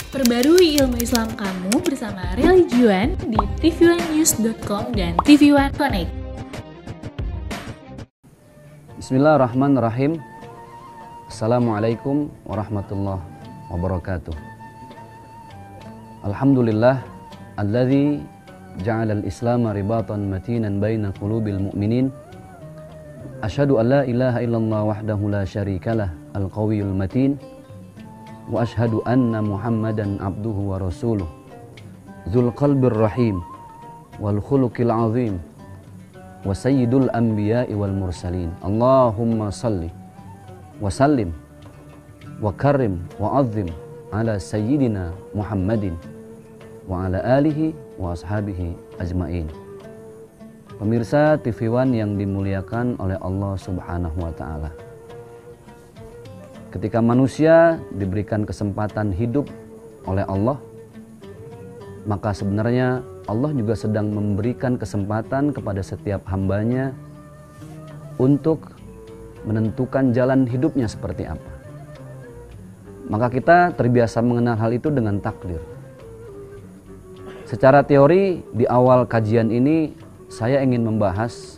Perbarui ilmu Islam kamu bersama Religion di tv1news.com dan TV1 Connect. Bismillahirrahmanirrahim. Assalamualaikum warahmatullahi wabarakatuh. Alhamdulillah alladzi ja'ala al-Islam ribatan matinan baina qulubil mu'minin. Asyhadu an la ilaha illallah wahdahu la syarikalah al-qawiyyul matin. Wa ashhadu anna Muhammadan abduhu wa rasuluh dzul qalbir rahim wal khuluqil azim wa sayyidul anbiya'i wal mursalin. Allahumma salli wa sallim wa karim wa azim ala sayyidina Muhammadin wa ala alihi wa ashabihi ajmain. Pemirsa TV1 yang dimuliakan oleh Allah Subhanahu wa taala. Ketika manusia diberikan kesempatan hidup oleh Allah, maka sebenarnya Allah juga sedang memberikan kesempatan kepada setiap hambanya untuk menentukan jalan hidupnya seperti apa. Maka kita terbiasa mengenal hal itu dengan takdir. Secara teori, di awal kajian ini saya ingin membahas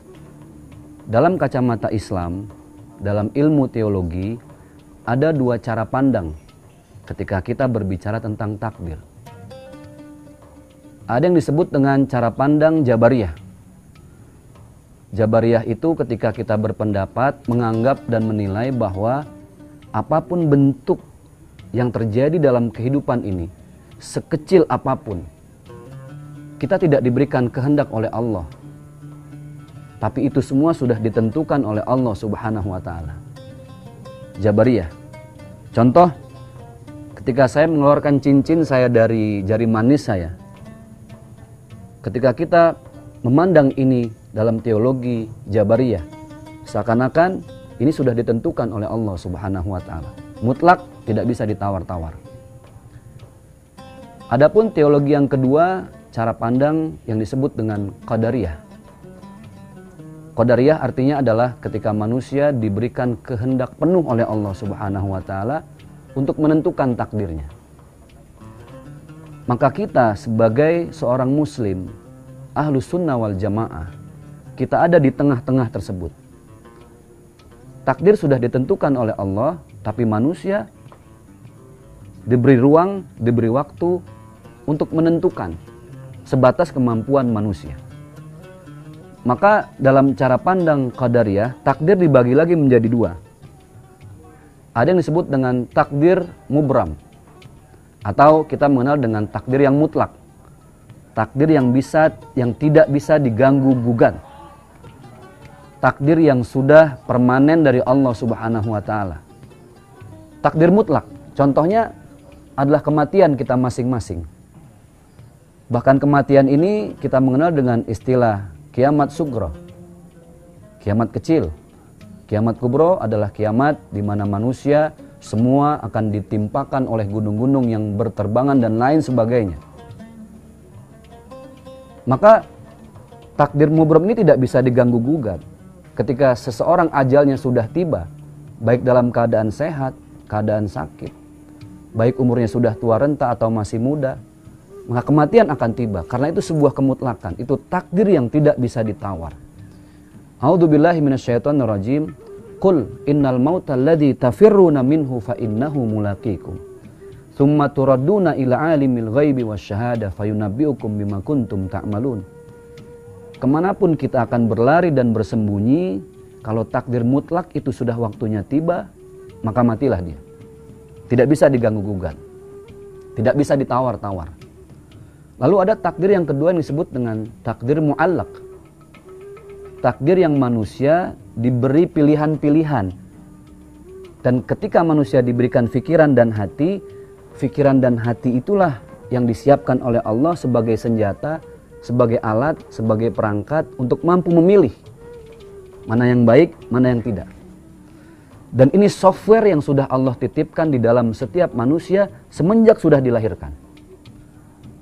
dalam kacamata Islam, dalam ilmu teologi, ada dua cara pandang ketika kita berbicara tentang takdir. Ada yang disebut dengan cara pandang Jabariyah. Jabariyah itu ketika kita berpendapat, menganggap dan menilai bahwa apapun bentuk yang terjadi dalam kehidupan ini, sekecil apapun, kita tidak diberikan kehendak oleh Allah. Tapi itu semua sudah ditentukan oleh Allah Subhanahu wa taala. Jabariyah. Contoh, ketika saya mengeluarkan cincin saya dari jari manis saya. Ketika kita memandang ini dalam teologi Jabariyah, seakan-akan ini sudah ditentukan oleh Allah Subhanahu wa taala. Mutlak, tidak bisa ditawar-tawar. Adapun teologi yang kedua, cara pandang yang disebut dengan Qadariyah. Qadariyah artinya adalah ketika manusia diberikan kehendak penuh oleh Allah Subhanahu wa taala untuk menentukan takdirnya. Maka kita sebagai seorang muslim, Ahlus Sunnah wal Jamaah, kita ada di tengah-tengah tersebut. Takdir sudah ditentukan oleh Allah, tapi manusia diberi ruang, diberi waktu untuk menentukan sebatas kemampuan manusia. Maka dalam cara pandang Qadariyah, takdir dibagi lagi menjadi dua. Ada yang disebut dengan takdir mubram, atau kita mengenal dengan takdir yang mutlak. Takdir yang tidak bisa diganggu gugat. Takdir yang sudah permanen dari Allah Subhanahu wa taala. Takdir mutlak, contohnya adalah kematian kita masing-masing. Bahkan kematian ini kita mengenal dengan istilah kiamat sugro, kiamat kecil. Kiamat kubro adalah kiamat di mana manusia semua akan ditimpakan oleh gunung-gunung yang berterbangan dan lain sebagainya. Maka takdir mubram ini tidak bisa diganggu gugat. Ketika seseorang ajalnya sudah tiba, baik dalam keadaan sehat, keadaan sakit, baik umurnya sudah tua renta atau masih muda, maka kematian akan tiba. Karena itu sebuah kemutlakan, itu takdir yang tidak bisa ditawar. A'udzubillahi minasyaitonirrajim. Qul innal mauta alladzi tafirruna minhu fa innahu mulaqikum. Tsumma turadduna ila alimil ghaibi wasyahada fayunabbiukum bima kuntum ta'malun. Kemanapun kita akan berlari dan bersembunyi, kalau takdir mutlak itu sudah waktunya tiba, maka matilah dia. Tidak bisa diganggu gugat, tidak bisa ditawar-tawar. Lalu ada takdir yang kedua yang disebut dengan takdir mu'allaq. Takdir yang manusia diberi pilihan-pilihan. Dan ketika manusia diberikan pikiran dan hati itulah yang disiapkan oleh Allah sebagai senjata, sebagai alat, sebagai perangkat untuk mampu memilih mana yang baik, mana yang tidak. Dan ini software yang sudah Allah titipkan di dalam setiap manusia semenjak sudah dilahirkan.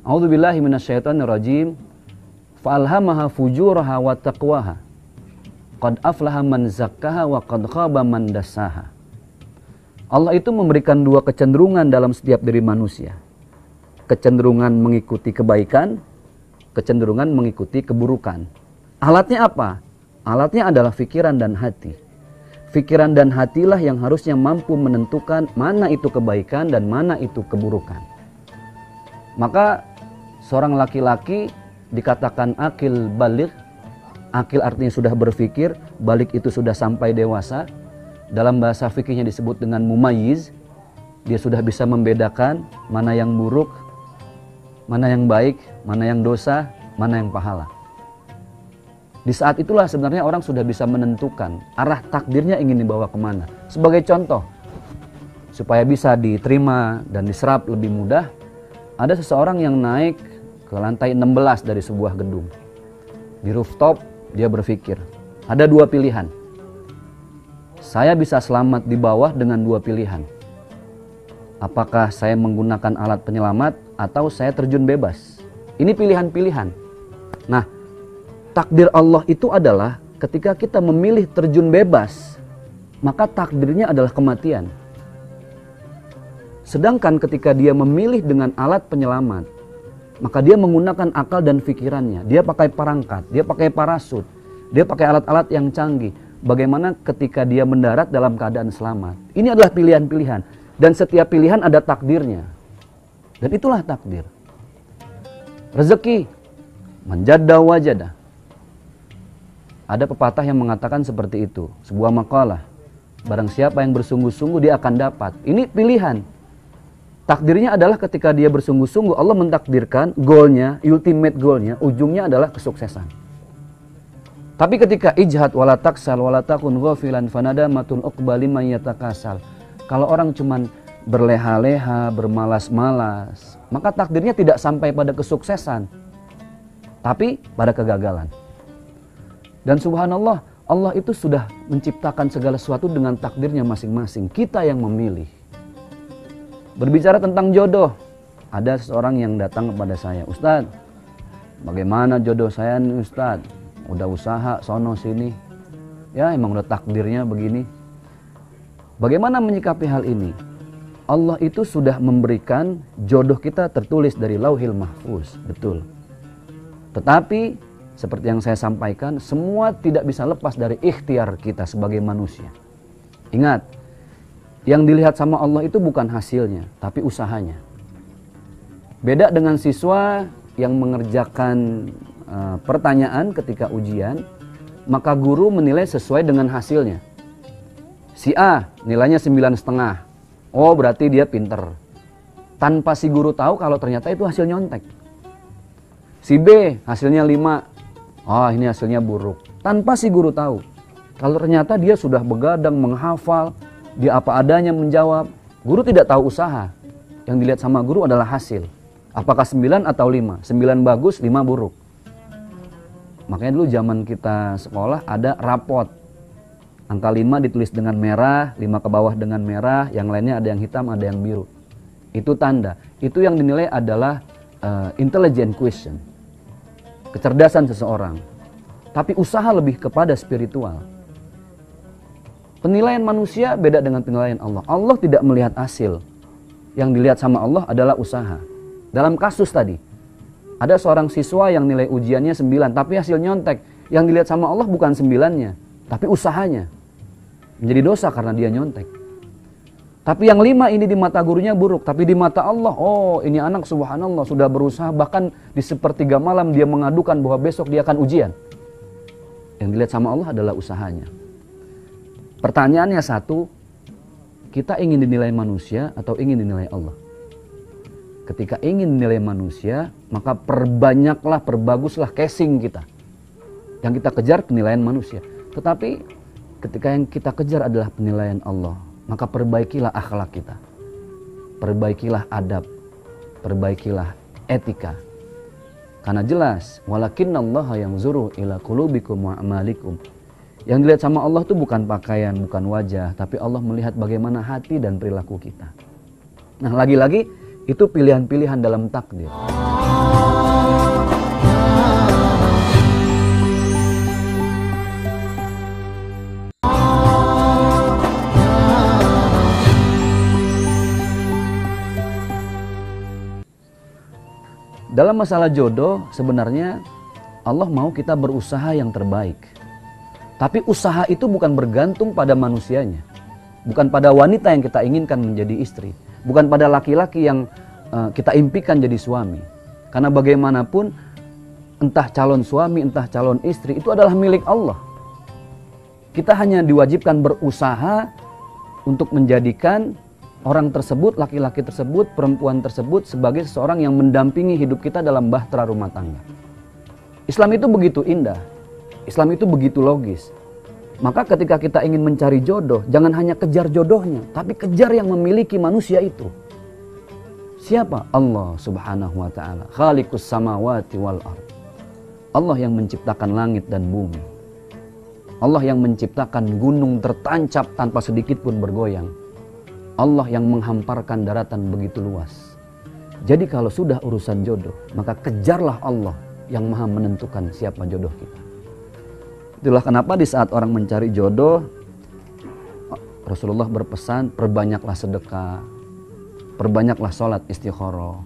A'udzubillahi minasyaitonirrajim. Fa'alhamaha fujuraha wa taqwaha. Qad aflaha man zakkaha wa qad khaba man dassaha. Allah itu memberikan dua kecenderungan dalam setiap diri manusia. kecenderungan mengikuti kebaikan, kecenderungan mengikuti keburukan. Alatnya apa? Alatnya adalah pikiran dan hati. Pikiran dan hatilah yang harusnya mampu menentukan mana itu kebaikan dan mana itu keburukan. Maka seorang laki-laki dikatakan akil baligh. Akil artinya sudah berpikir, balik itu sudah sampai dewasa. Dalam bahasa fikihnya disebut dengan mumayyiz. Dia sudah bisa membedakan mana yang buruk, mana yang baik, mana yang dosa, mana yang pahala. Di saat itulah sebenarnya orang sudah bisa menentukan arah takdirnya ingin dibawa kemana. Sebagai contoh, supaya bisa diterima dan diserap lebih mudah, ada seseorang yang naik ke lantai 16 dari sebuah gedung. Di rooftop, dia berpikir, ada dua pilihan. Saya bisa selamat di bawah dengan dua pilihan. Apakah saya menggunakan alat penyelamat atau saya terjun bebas? Ini pilihan-pilihan. Nah, takdir Allah itu adalah ketika kita memilih terjun bebas, maka takdirnya adalah kematian. Sedangkan ketika dia memilih dengan alat penyelamat, maka dia menggunakan akal dan pikirannya. Dia pakai perangkat, dia pakai parasut, dia pakai alat-alat yang canggih. Bagaimana ketika dia mendarat dalam keadaan selamat. Ini adalah pilihan-pilihan. Dan setiap pilihan ada takdirnya. Dan itulah takdir. Rezeki, manjada wajada. Ada pepatah yang mengatakan seperti itu. Sebuah makalah. Barang siapa yang bersungguh-sungguh dia akan dapat. Ini pilihan. Takdirnya adalah ketika dia bersungguh-sungguh, Allah mentakdirkan goalnya, ultimate goalnya, ujungnya adalah kesuksesan. Tapi ketika ijhad wala taksal wala takun ghafilan fanadamatul uqbali man yatakasal. Kalau orang cuman berleha-leha, bermalas-malas, maka takdirnya tidak sampai pada kesuksesan, tapi pada kegagalan. Dan subhanallah, Allah itu sudah menciptakan segala sesuatu dengan takdirnya masing-masing. Kita yang memilih. Berbicara tentang jodoh, ada seorang yang datang kepada saya, Ustadz, bagaimana jodoh saya nih Ustadz? Udah usaha sono sini, ya emang udah takdirnya begini. Bagaimana menyikapi hal ini? Allah itu sudah memberikan jodoh kita tertulis dari Lauhil Mahfuz, betul. Tetapi seperti yang saya sampaikan, semua tidak bisa lepas dari ikhtiar kita sebagai manusia. Ingat, yang dilihat sama Allah itu bukan hasilnya, tapi usahanya. Beda dengan siswa yang mengerjakan pertanyaan ketika ujian, maka guru menilai sesuai dengan hasilnya. Si A nilainya 9,5. Oh, berarti dia pinter. Tanpa si guru tahu kalau ternyata itu hasil nyontek. Si B hasilnya 5. Oh, ini hasilnya buruk. Tanpa si guru tahu. Kalau ternyata dia sudah begadang menghafal, dia apa adanya menjawab. Guru tidak tahu usaha. Yang dilihat sama guru adalah hasil. Apakah 9 atau 5? 9 bagus, 5 buruk. Makanya dulu zaman kita sekolah ada rapot. Angka 5 ditulis dengan merah, 5 ke bawah dengan merah, yang lainnya ada yang hitam, ada yang biru. Itu tanda. Itu yang dinilai adalah intelligent question. Kecerdasan seseorang. Tapi usaha lebih kepada spiritual. Penilaian manusia beda dengan penilaian Allah. Allah tidak melihat hasil. Yang dilihat sama Allah adalah usaha. Dalam kasus tadi, ada seorang siswa yang nilai ujiannya 9, tapi hasil nyontek. Yang dilihat sama Allah bukan 9-nya, tapi usahanya. Menjadi dosa karena dia nyontek. Tapi yang 5 ini di mata gurunya buruk, tapi di mata Allah, oh ini anak subhanallah sudah berusaha, bahkan di sepertiga malam dia mengadukan bahwa besok dia akan ujian. Yang dilihat sama Allah adalah usahanya. Pertanyaannya satu, kita ingin dinilai manusia atau ingin dinilai Allah? Ketika ingin dinilai manusia, maka perbanyaklah, perbaguslah casing kita. Yang kita kejar penilaian manusia. Tetapi ketika yang kita kejar adalah penilaian Allah, maka perbaikilah akhlak kita. Perbaikilah adab. Perbaikilah etika. Karena jelas, walakinnallaha yanzuru ila qulubikum wa a'malikum. Yang dilihat sama Allah itu bukan pakaian, bukan wajah, tapi Allah melihat bagaimana hati dan perilaku kita. Nah, lagi-lagi itu pilihan-pilihan dalam takdir. Dalam masalah jodoh sebenarnya Allah mau kita berusaha yang terbaik. Tapi usaha itu bukan bergantung pada manusianya. Bukan pada wanita yang kita inginkan menjadi istri. Bukan pada laki-laki yang kita impikan jadi suami. Karena bagaimanapun entah calon suami, entah calon istri itu adalah milik Allah. Kita hanya diwajibkan berusaha untuk menjadikan orang tersebut, laki-laki tersebut, perempuan tersebut sebagai seseorang yang mendampingi hidup kita dalam bahtera rumah tangga. Islam itu begitu indah. Islam itu begitu logis. Maka ketika kita ingin mencari jodoh, jangan hanya kejar jodohnya, tapi kejar yang memiliki manusia itu. Siapa? Allah Subhanahu wa taala, Khaliqus samawati wal ard. Allah yang menciptakan langit dan bumi. Allah yang menciptakan gunung tertancap tanpa sedikit pun bergoyang. Allah yang menghamparkan daratan begitu luas. Jadi kalau sudah urusan jodoh, maka kejarlah Allah yang maha menentukan siapa jodoh kita. Itulah kenapa di saat orang mencari jodoh, Rasulullah berpesan, perbanyaklah sedekah, perbanyaklah sholat istikharah.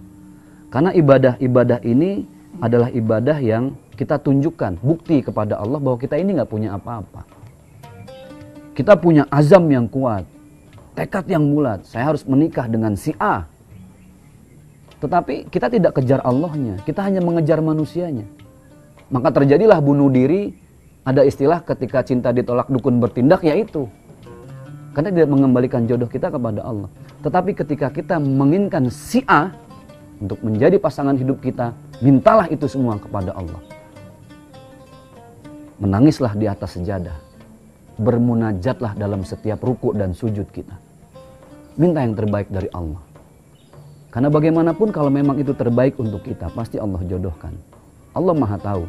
Karena ibadah-ibadah ini adalah ibadah yang kita tunjukkan, bukti kepada Allah bahwa kita ini nggak punya apa-apa. Kita punya azam yang kuat, tekad yang bulat, saya harus menikah dengan si A. Tetapi kita tidak kejar Allahnya, kita hanya mengejar manusianya. Maka terjadilah bunuh diri. Ada istilah ketika cinta ditolak dukun bertindak, yaitu karena tidak mengembalikan jodoh kita kepada Allah. Tetapi ketika kita menginginkan si A untuk menjadi pasangan hidup kita, mintalah itu semua kepada Allah. Menangislah di atas sejadah, bermunajatlah dalam setiap ruku dan sujud kita. Minta yang terbaik dari Allah. Karena bagaimanapun kalau memang itu terbaik untuk kita, pasti Allah jodohkan. Allah Maha tahu.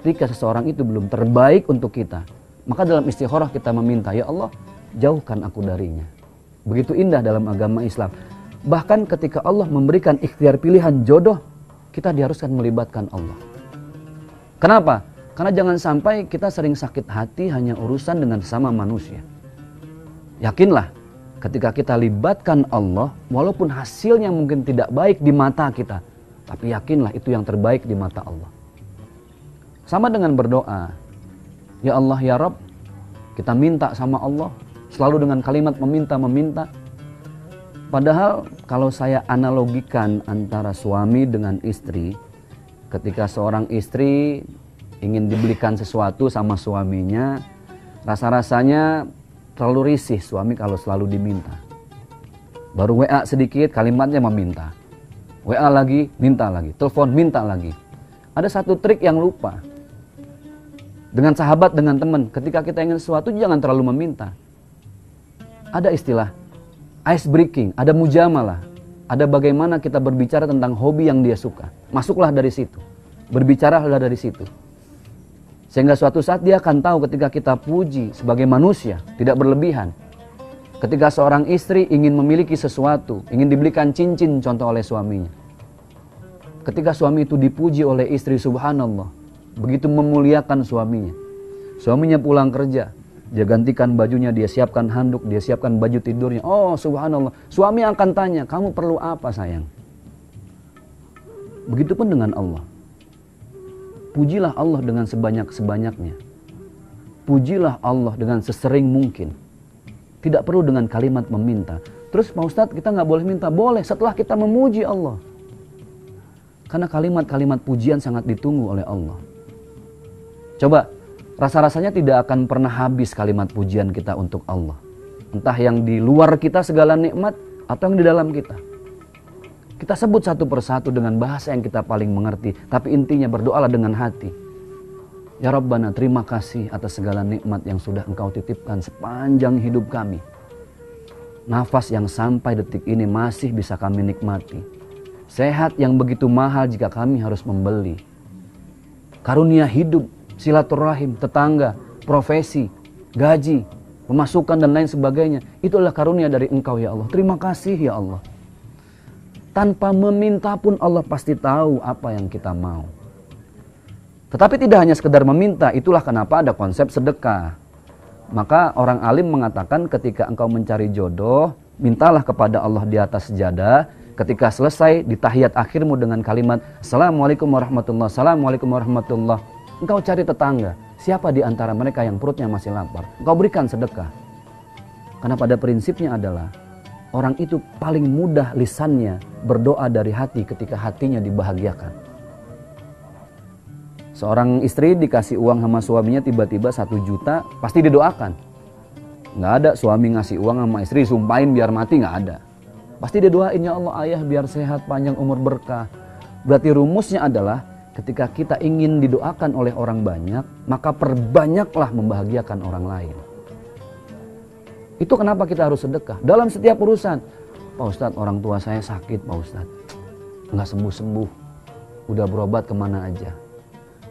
Ketika seseorang itu belum terbaik untuk kita, maka dalam istikharah kita meminta, ya Allah, jauhkan aku darinya. Begitu indah dalam agama Islam. Bahkan ketika Allah memberikan ikhtiar pilihan jodoh, kita diharuskan melibatkan Allah. Kenapa? Karena jangan sampai kita sering sakit hati hanya urusan dengan sesama manusia. Yakinlah, ketika kita libatkan Allah, walaupun hasilnya mungkin tidak baik di mata kita, tapi yakinlah itu yang terbaik di mata Allah. Sama dengan berdoa, ya Allah ya Rabb, kita minta sama Allah, selalu dengan kalimat meminta. Padahal kalau saya analogikan antara suami dengan istri, ketika seorang istri ingin dibelikan sesuatu sama suaminya, rasa-rasanya terlalu risih suami kalau selalu diminta. Baru WA sedikit, kalimatnya meminta. WA lagi, minta lagi. Telepon, minta lagi. Ada satu trik yang lupa. Dengan sahabat, dengan teman, ketika kita ingin sesuatu jangan terlalu meminta. Ada istilah ice breaking, ada mujamalah. Ada bagaimana kita berbicara tentang hobi yang dia suka. Masuklah dari situ. Berbicaralah dari situ. Sehingga suatu saat dia akan tahu ketika kita puji sebagai manusia, tidak berlebihan. Ketika seorang istri ingin memiliki sesuatu, ingin dibelikan cincin contoh oleh suaminya. Ketika suami itu dipuji oleh istri, subhanallah. Begitu memuliakan suaminya. Suaminya pulang kerja, dia gantikan bajunya, dia siapkan handuk, dia siapkan baju tidurnya. Oh subhanallah, suami akan tanya, kamu perlu apa sayang? Begitupun dengan Allah. Pujilah Allah dengan sebanyak-sebanyaknya. Pujilah Allah dengan sesering mungkin. Tidak perlu dengan kalimat meminta. Terus Pak Ustadz, kita nggak boleh minta? Boleh, setelah kita memuji Allah. Karena kalimat-kalimat pujian sangat ditunggu oleh Allah. Coba, rasa-rasanya tidak akan pernah habis kalimat pujian kita untuk Allah. Entah yang di luar kita segala nikmat, atau yang di dalam kita. Kita sebut satu persatu dengan bahasa yang kita paling mengerti. Tapi intinya berdoalah dengan hati. Ya Rabbana, terima kasih atas segala nikmat yang sudah Engkau titipkan sepanjang hidup kami. Nafas yang sampai detik ini masih bisa kami nikmati. Sehat yang begitu mahal jika kami harus membeli. Karunia hidup, silaturahim, tetangga, profesi, gaji, pemasukan dan lain sebagainya. Itu adalah karunia dari Engkau ya Allah. Terima kasih ya Allah. Tanpa meminta pun Allah pasti tahu apa yang kita mau. Tetapi tidak hanya sekedar meminta, itulah kenapa ada konsep sedekah. Maka orang alim mengatakan ketika engkau mencari jodoh, mintalah kepada Allah di atas sejadah, Ketika selesai di tahiyat akhirmu dengan kalimat Assalamualaikum warahmatullah, Assalamualaikum warahmatullah, engkau cari tetangga, siapa di antara mereka yang perutnya masih lapar, engkau berikan sedekah. Karena pada prinsipnya adalah orang itu paling mudah lisannya berdoa dari hati ketika hatinya dibahagiakan. Seorang istri dikasih uang sama suaminya tiba-tiba 1 juta, pasti didoakan. Nggak ada suami ngasih uang sama istri sumpahin biar mati, nggak ada. Pasti dia doain, ya Allah ayah biar sehat, panjang umur, berkah. Berarti rumusnya adalah ketika kita ingin didoakan oleh orang banyak, maka perbanyaklah membahagiakan orang lain. Itu kenapa kita harus sedekah dalam setiap urusan. Pak Ustadz, orang tua saya sakit Pak Ustadz, nggak sembuh-sembuh, udah berobat kemana aja.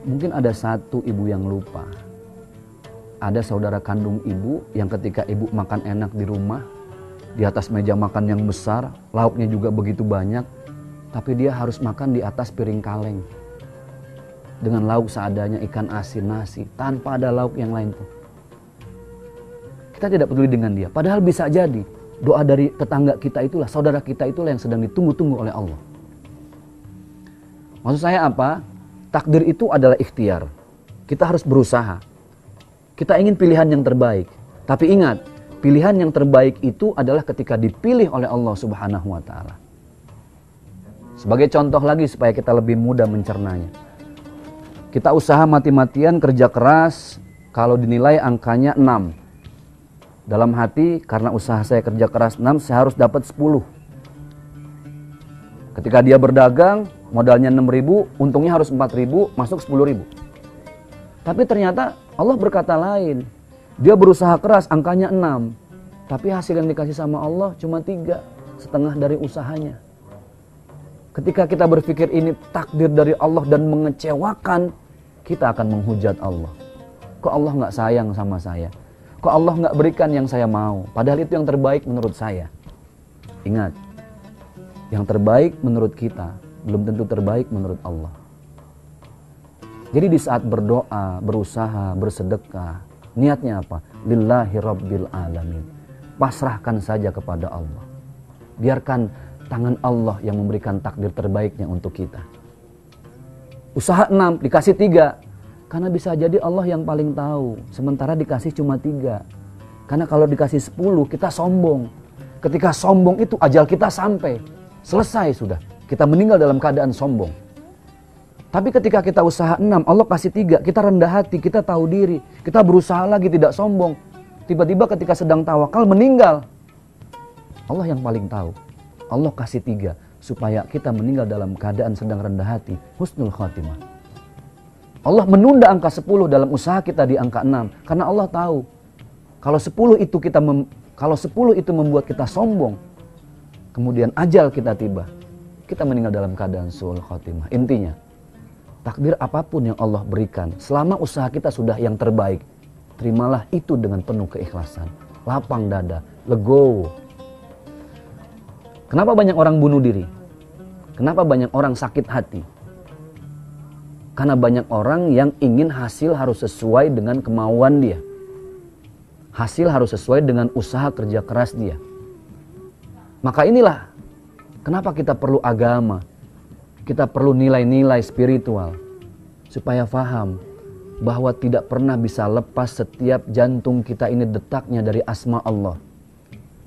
Mungkin ada satu ibu yang lupa. Ada saudara kandung ibu yang ketika ibu makan enak di rumah, di atas meja makan yang besar, lauknya juga begitu banyak, tapi dia harus makan di atas piring kaleng dengan lauk seadanya, ikan asin, nasi, tanpa ada lauk yang lain pun. Kita tidak peduli dengan dia, padahal bisa jadi doa dari tetangga kita itulah, saudara kita itulah yang sedang ditunggu-tunggu oleh Allah. Maksud saya apa? Takdir itu adalah ikhtiar. Kita harus berusaha. Kita ingin pilihan yang terbaik. Tapi ingat, pilihan yang terbaik itu adalah ketika dipilih oleh Allah Subhanahu wa Ta'ala. Sebagai contoh lagi supaya kita lebih mudah mencernanya. Kita usaha mati-matian, kerja keras, kalau dinilai angkanya 6. Dalam hati, karena usaha saya kerja keras 6, saya harus dapat 10. Ketika dia berdagang, modalnya 6.000, untungnya harus 4.000, masuk 10.000. Tapi ternyata Allah berkata lain. Dia berusaha keras, angkanya 6. Tapi hasil yang dikasih sama Allah cuma 3, setengah dari usahanya. Ketika kita berpikir ini takdir dari Allah dan mengecewakan, kita akan menghujat Allah. Kok Allah nggak sayang sama saya? Kok Allah nggak berikan yang saya mau? Padahal itu yang terbaik menurut saya. Ingat, yang terbaik menurut kita belum tentu terbaik menurut Allah. Jadi di saat berdoa, berusaha, bersedekah, niatnya apa? Lillahi Rabbil Alamin. Pasrahkan saja kepada Allah. Biarkan tangan Allah yang memberikan takdir terbaiknya untuk kita. Usaha 6, dikasih 3. Karena bisa jadi Allah yang paling tahu. Sementara dikasih cuma 3. Karena kalau dikasih 10, kita sombong. Ketika sombong itu ajal kita sampai. Selesai sudah. Kita meninggal dalam keadaan sombong. Tapi ketika kita usaha 6, Allah kasih 3, kita rendah hati, kita tahu diri, kita berusaha lagi tidak sombong. Tiba-tiba ketika sedang tawakal meninggal. Allah yang paling tahu. Allah kasih 3 supaya kita meninggal dalam keadaan sedang rendah hati, husnul khatimah. Allah menunda angka 10 dalam usaha kita di angka 6 karena Allah tahu kalau 10 itu membuat kita sombong, kemudian ajal kita tiba, kita meninggal dalam keadaan su'ul khatimah. Intinya, takdir apapun yang Allah berikan, selama usaha kita sudah yang terbaik, terimalah itu dengan penuh keikhlasan, lapang dada, legowo. Kenapa banyak orang bunuh diri? Kenapa banyak orang sakit hati? Karena banyak orang yang ingin hasil harus sesuai dengan kemauan dia. Hasil harus sesuai dengan usaha kerja keras dia. Maka inilah kenapa kita perlu agama. Kita perlu nilai-nilai spiritual. Supaya faham bahwa tidak pernah bisa lepas setiap jantung kita ini detaknya dari asma Allah.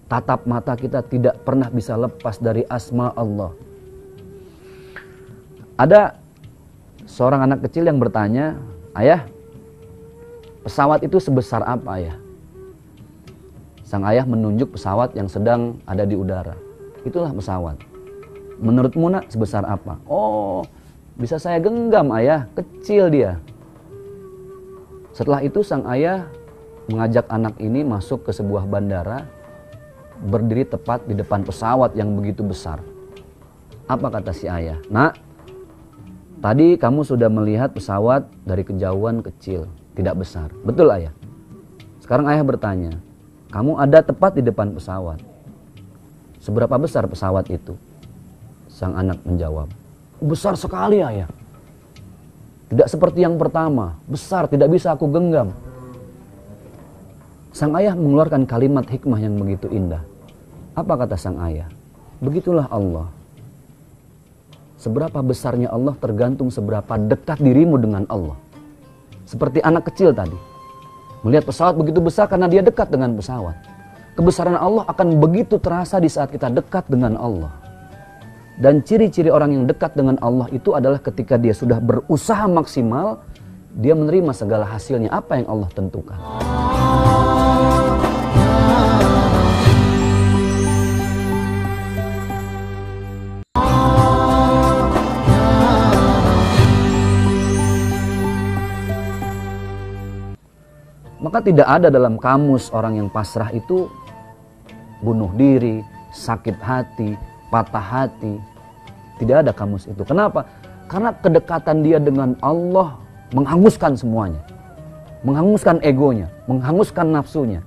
Tatap mata kita tidak pernah bisa lepas dari asma Allah. Ada seorang anak kecil yang bertanya, "Ayah, pesawat itu sebesar apa, Ayah?" Sang ayah menunjuk pesawat yang sedang ada di udara. Itulah pesawat. Menurutmu nak sebesar apa? Oh, bisa saya genggam ayah, kecil dia. Setelah itu sang ayah mengajak anak ini masuk ke sebuah bandara, berdiri tepat di depan pesawat yang begitu besar. Apa kata si ayah? "Nak, tadi kamu sudah melihat pesawat dari kejauhan kecil, tidak besar. Betul ayah? Sekarang ayah bertanya, kamu ada tepat di depan pesawat. Seberapa besar pesawat itu?" Sang anak menjawab, "Besar sekali ayah. Tidak seperti yang pertama, besar tidak bisa aku genggam." Sang ayah mengeluarkan kalimat hikmah yang begitu indah. Apa kata sang ayah? Begitulah Allah. Seberapa besarnya Allah tergantung seberapa dekat dirimu dengan Allah. Seperti anak kecil tadi. Melihat pesawat begitu besar karena dia dekat dengan pesawat. Kebesaran Allah akan begitu terasa di saat kita dekat dengan Allah. Dan ciri-ciri orang yang dekat dengan Allah itu adalah ketika dia sudah berusaha maksimal, dia menerima segala hasilnya apa yang Allah tentukan. Maka tidak ada dalam kamus orang yang pasrah itu bunuh diri, sakit hati, patah hati. Tidak ada kamus itu. Kenapa? Karena kedekatan dia dengan Allah menghanguskan semuanya. Menghanguskan egonya, menghanguskan nafsunya.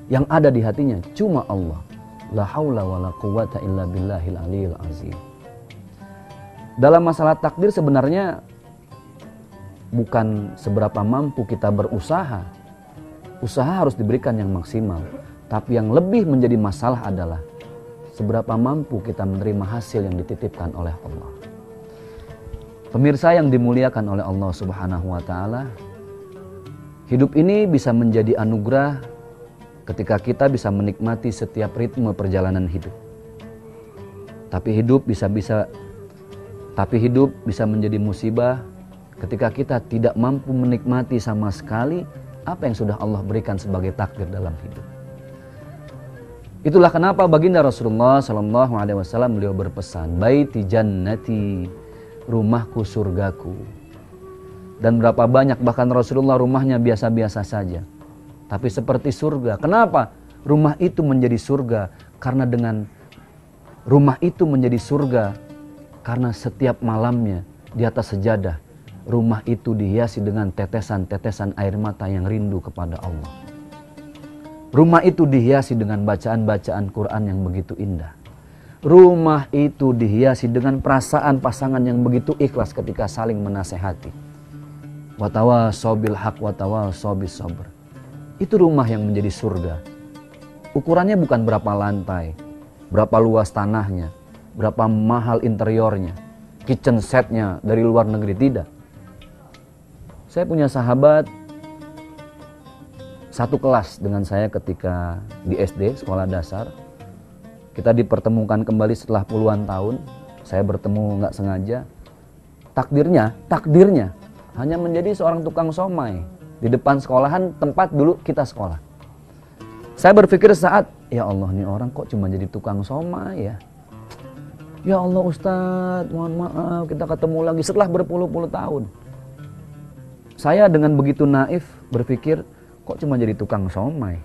Yang ada di hatinya cuma Allah. La haula wa la quwata illa billahil aliyil azim. Dalam masalah takdir sebenarnya bukan seberapa mampu kita berusaha. Usaha harus diberikan yang maksimal. Tapi yang lebih menjadi masalah adalah seberapa mampu kita menerima hasil yang dititipkan oleh Allah. Pemirsa yang dimuliakan oleh Allah Subhanahu wa taala, hidup ini bisa menjadi anugerah ketika kita bisa menikmati setiap ritme perjalanan hidup. Tapi hidup bisa menjadi musibah ketika kita tidak mampu menikmati sama sekali apa yang sudah Allah berikan sebagai takdir dalam hidup. Itulah kenapa baginda Rasulullah SAW beliau berpesan, baiti jannati, rumahku surgaku. Dan berapa banyak bahkan Rasulullah rumahnya biasa-biasa saja, tapi seperti surga. Kenapa rumah itu menjadi surga? Karena dengan rumah itu menjadi surga karena setiap malamnya di atas sejadah rumah itu dihiasi dengan tetesan-tetesan air mata yang rindu kepada Allah. Rumah itu dihiasi dengan bacaan-bacaan Quran yang begitu indah. Rumah itu dihiasi dengan perasaan pasangan yang begitu ikhlas ketika saling menasehati. Watawasaw bil haq watawasaw bis sabr. Itu rumah yang menjadi surga. Ukurannya bukan berapa lantai, berapa luas tanahnya, berapa mahal interiornya, kitchen setnya dari luar negeri, tidak. Saya punya sahabat satu kelas dengan saya ketika di SD, sekolah dasar. Kita dipertemukan kembali setelah puluhan tahun. Saya bertemu nggak sengaja. Takdirnya hanya menjadi seorang tukang somai di depan sekolahan tempat dulu kita sekolah. Saya berpikir saat, ya Allah, nih orang kok cuma jadi tukang somai ya. Ya Allah Ustadz, mohon maaf, kita ketemu lagi setelah berpuluh-puluh tahun. Saya dengan begitu naif berpikir, kok cuma jadi tukang somai?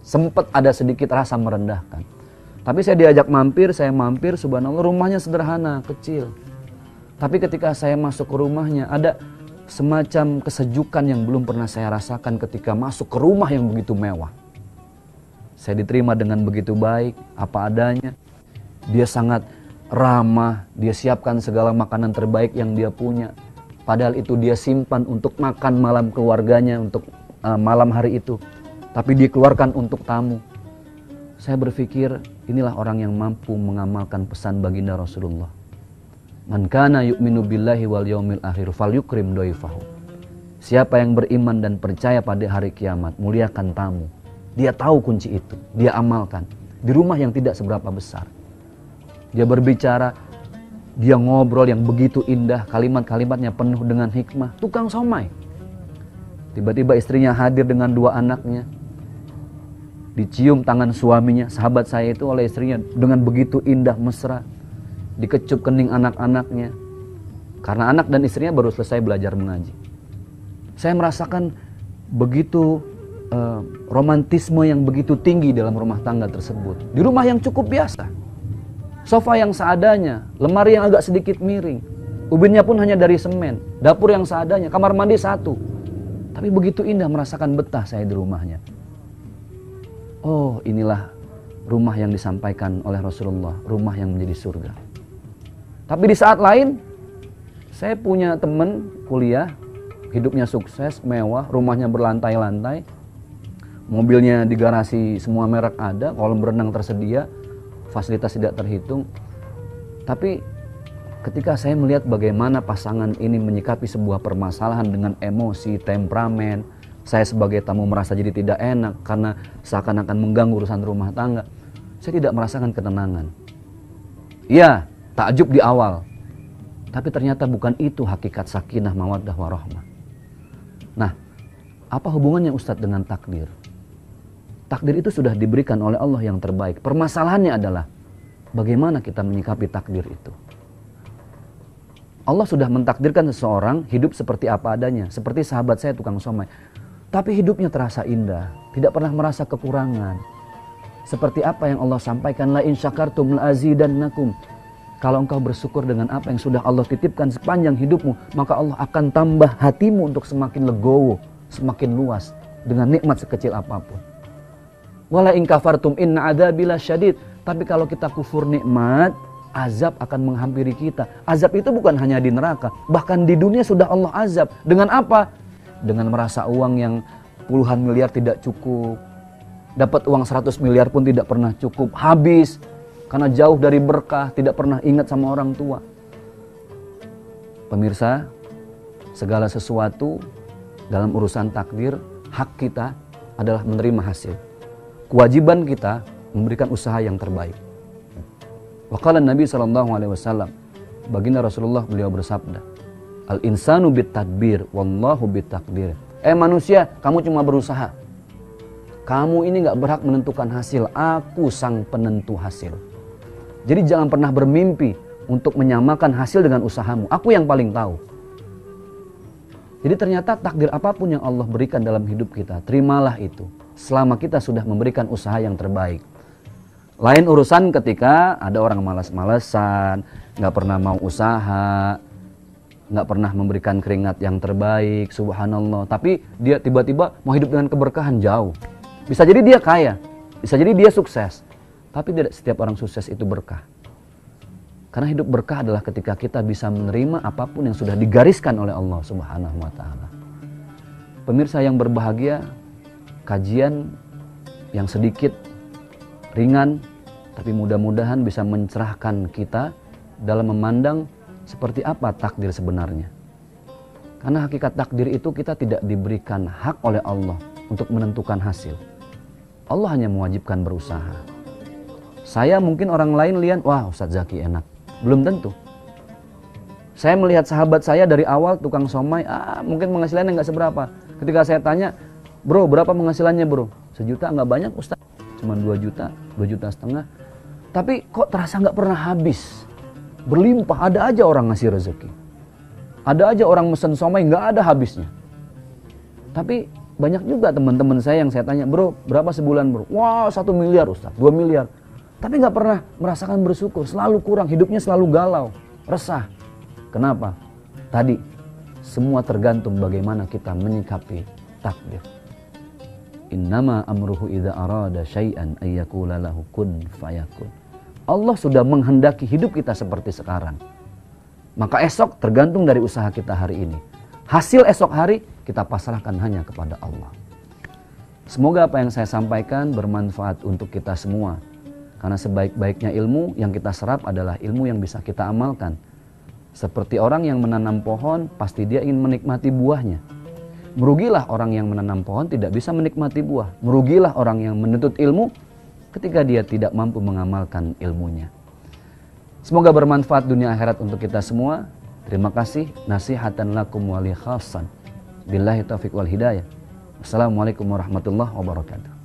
Sempat ada sedikit rasa merendahkan. Tapi saya diajak mampir, saya mampir, subhanallah rumahnya sederhana, kecil. Tapi ketika saya masuk ke rumahnya, ada semacam kesejukan yang belum pernah saya rasakan ketika masuk ke rumah yang begitu mewah. Saya diterima dengan begitu baik, apa adanya. Dia sangat ramah, dia siapkan segala makanan terbaik yang dia punya. Padahal itu dia simpan untuk makan malam keluarganya, untuk malam hari itu. Tapi dia keluarkan untuk tamu. Saya berpikir inilah orang yang mampu mengamalkan pesan baginda Rasulullah. Man kana yu'minu billahi wal yaumil akhir falyukrim dhaifahu. Siapa yang beriman dan percaya pada hari kiamat, muliakan tamu. Dia tahu kunci itu, dia amalkan. Di rumah yang tidak seberapa besar. Dia berbicara, dia ngobrol yang begitu indah, kalimat-kalimatnya penuh dengan hikmah. Tukang somai. Tiba-tiba istrinya hadir dengan 2 anaknya. Dicium tangan suaminya, sahabat saya itu oleh istrinya dengan begitu indah, mesra. Dikecup kening anak-anaknya. Karena anak dan istrinya baru selesai belajar mengaji. Saya merasakan begitu romantisme yang begitu tinggi dalam rumah tangga tersebut. Di rumah yang cukup biasa. Sofa yang seadanya, lemari yang agak sedikit miring. Ubinnya pun hanya dari semen. Dapur yang seadanya, kamar mandi 1. Tapi begitu indah merasakan betah saya di rumahnya. Oh, inilah rumah yang disampaikan oleh Rasulullah, rumah yang menjadi surga. Tapi di saat lain, saya punya teman kuliah, hidupnya sukses, mewah, rumahnya berlantai-lantai, mobilnya di garasi semua merek ada, kolam berenang tersedia, fasilitas tidak terhitung. Tapi Ketika saya melihat bagaimana pasangan ini menyikapi sebuah permasalahan dengan emosi, temperamen, saya sebagai tamu merasa jadi tidak enak karena seakan-akan mengganggu urusan rumah tangga. Saya tidak merasakan ketenangan. Iya, takjub di awal. Tapi ternyata bukan itu hakikat sakinah, mawaddah, warahmah. Nah, apa hubungannya Ustadz dengan takdir? Takdir itu sudah diberikan oleh Allah yang terbaik. Permasalahannya adalah bagaimana kita menyikapi takdir itu. Allah sudah mentakdirkan seseorang hidup seperti apa adanya. Seperti sahabat saya tukang somai. Tapi hidupnya terasa indah. Tidak pernah merasa kekurangan. Seperti apa yang Allah sampaikan. La in syakartum la azidannakum. Kalau engkau bersyukur dengan apa yang sudah Allah titipkan sepanjang hidupmu. Maka Allah akan tambah hatimu untuk semakin legowo. Semakin luas. Dengan nikmat sekecil apapun. Wala in kafartum inna adzabi lasyadid. Tapi kalau kita kufur nikmat, azab akan menghampiri kita. Azab itu bukan hanya di neraka, bahkan di dunia sudah Allah azab. Dengan apa? Dengan merasa uang yang puluhan miliar tidak cukup. Dapat uang 100 miliar pun tidak pernah cukup. Habis karena jauh dari berkah, tidak pernah ingat sama orang tua. Pemirsa, segala sesuatu dalam urusan takdir, hak kita adalah menerima hasil. Kewajiban kita memberikan usaha yang terbaik. Waqala Nabi SAW, baginda Rasulullah beliau bersabda, Al-insanu bit-tadbir, wallahu bit-takdir. Manusia, kamu cuma berusaha. Kamu ini gak berhak menentukan hasil, aku sang penentu hasil. Jadi jangan pernah bermimpi untuk menyamakan hasil dengan usahamu. Aku yang paling tahu. Jadi ternyata takdir apapun yang Allah berikan dalam hidup kita, terimalah itu. Selama kita sudah memberikan usaha yang terbaik. Lain urusan ketika ada orang malas-malesan, gak pernah mau usaha, gak pernah memberikan keringat yang terbaik, subhanallah. Tapi dia tiba-tiba mau hidup dengan keberkahan jauh. Bisa jadi dia kaya, bisa jadi dia sukses. Tapi tidak setiap orang sukses itu berkah. Karena hidup berkah adalah ketika kita bisa menerima apapun yang sudah digariskan oleh Allah subhanahu wa ta'ala. Pemirsa yang berbahagia, kajian yang sedikit ringan, tapi mudah-mudahan bisa mencerahkan kita dalam memandang seperti apa takdir sebenarnya. Karena hakikat takdir itu kita tidak diberikan hak oleh Allah untuk menentukan hasil. Allah hanya mewajibkan berusaha. Saya mungkin orang lain lihat, wah Ustadz Zaki enak. Belum tentu. Saya melihat sahabat saya dari awal tukang somai, mungkin penghasilannya nggak seberapa. Ketika saya tanya, bro berapa penghasilannya bro? 1 juta nggak banyak Ustadz. Cuma 2 juta, 2,5 juta. Tapi kok terasa nggak pernah habis. Berlimpah, ada aja orang ngasih rezeki. Ada aja orang mesen somai, nggak ada habisnya. Tapi banyak juga teman-teman saya yang saya tanya, bro berapa sebulan bro? Wah 1 miliar Ustaz, 2 miliar. Tapi nggak pernah merasakan bersyukur, selalu kurang, hidupnya selalu galau, resah. Kenapa? Tadi, semua tergantung bagaimana kita menyikapi takdir. Innama amruhu idza arada syai'an ayyakula lahu kun fayakun. Allah sudah menghendaki hidup kita seperti sekarang. Maka esok tergantung dari usaha kita hari ini. Hasil esok hari kita pasrahkan hanya kepada Allah. Semoga apa yang saya sampaikan bermanfaat untuk kita semua. Karena sebaik-baiknya ilmu yang kita serap adalah ilmu yang bisa kita amalkan. Seperti orang yang menanam pohon, pasti dia ingin menikmati buahnya. Merugilah orang yang menanam pohon tidak bisa menikmati buah. Merugilah orang yang menuntut ilmu ketika dia tidak mampu mengamalkan ilmunya. Semoga bermanfaat dunia akhirat untuk kita semua. Terima kasih. Nasihatan lakum wa li khassan. Billahi taufiq wal hidayah. Wassalamualaikum warahmatullahi wabarakatuh.